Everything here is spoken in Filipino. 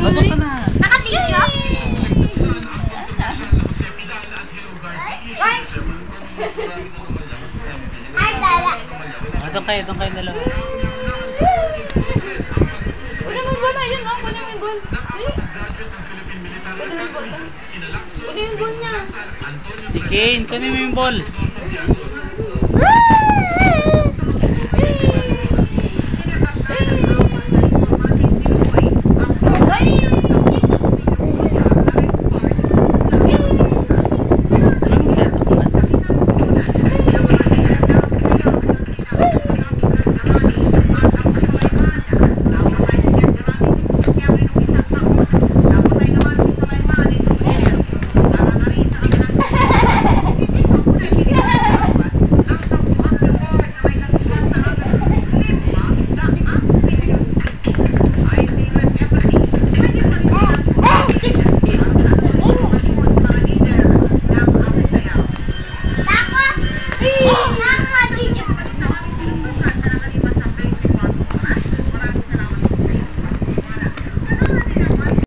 Bago ka na. Naka-video? Ay, dala. Doon kayo dalawa. Kunin mo yung ball na yun, oh. Kunin mo yung ball. Kunin yung ball niya. Ikin, kunin mo yung ball. Ah!